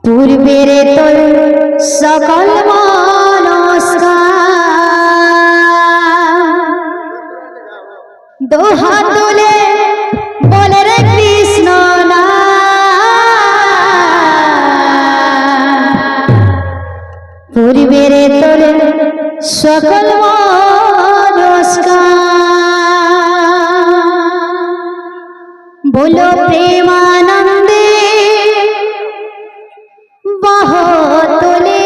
পূর্বের তোর সকল মনস্কার দোহা তুলে বলে রে কৃষ্ণ না পূর্বের তোর সকল মনস্কার বলো প্রেমানন্দে বহতলে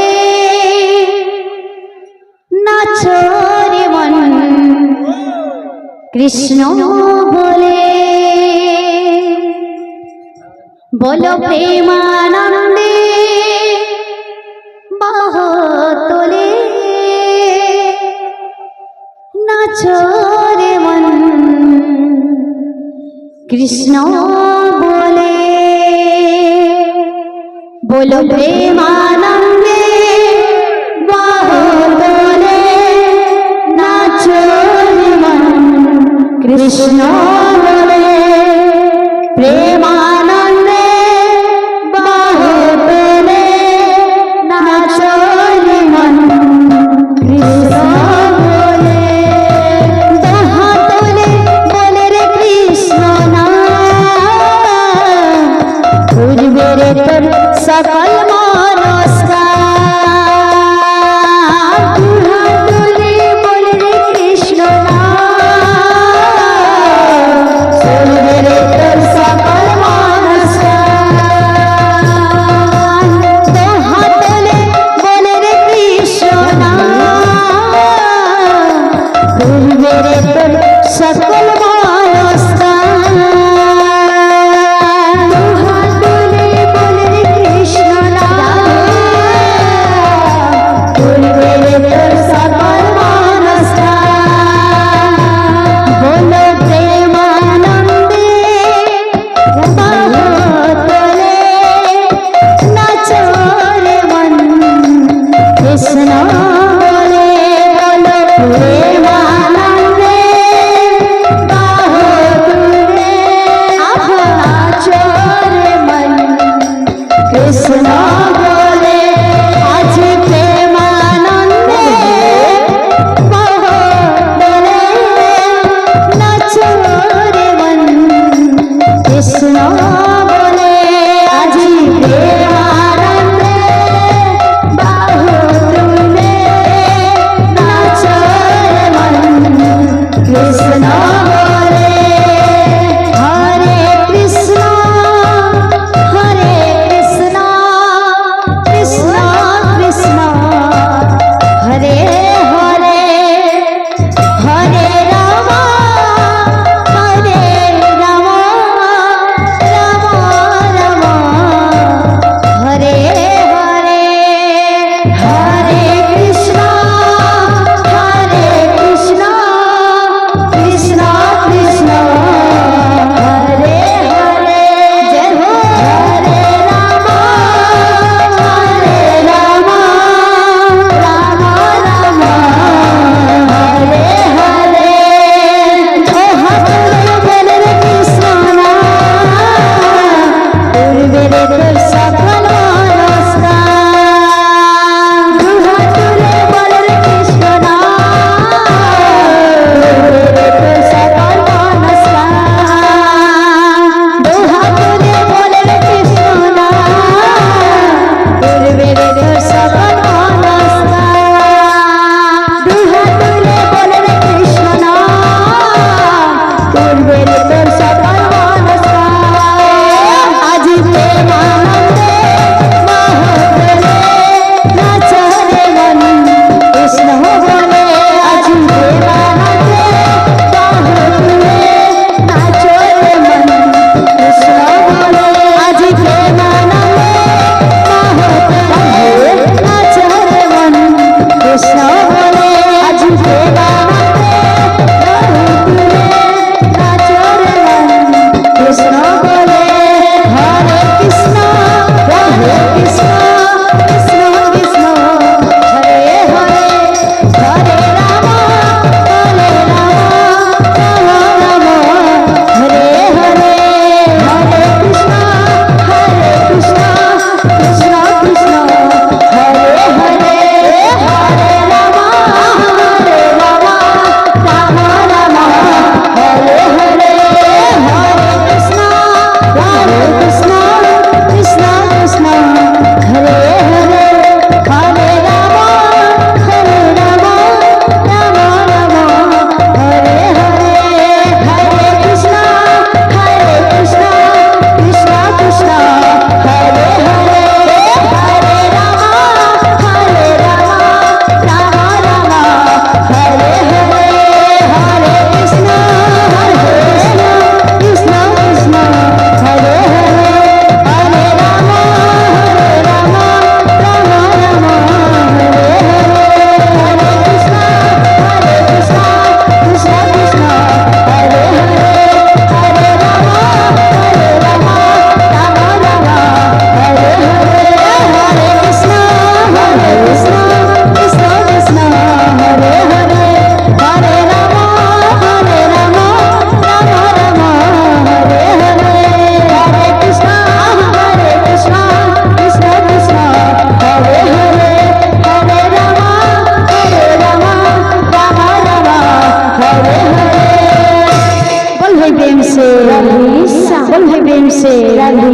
নাচো রে মন কৃষ্ণ বলে বলো প্রেমানন্দে বহতলে নাচো রে মন কৃষ্ণ বলে बोलो प्रेमानंदे बाहुबले नाचो मन कृष्ण बोले प्रेमानंदे बाहुबले नाचो मन कृष्ण बोले दोहातले बोले रे कृष्ण ना पूर्वेर तोर सकल मनस्कार तुले बोले रे कृष्ण पूर्वेर तोर सकल मनस्कार दोहातले बोले रे कृष्ण पूर्वेर तोर सकल से राधे श्याम, बोल भाई प्रेम से राधे।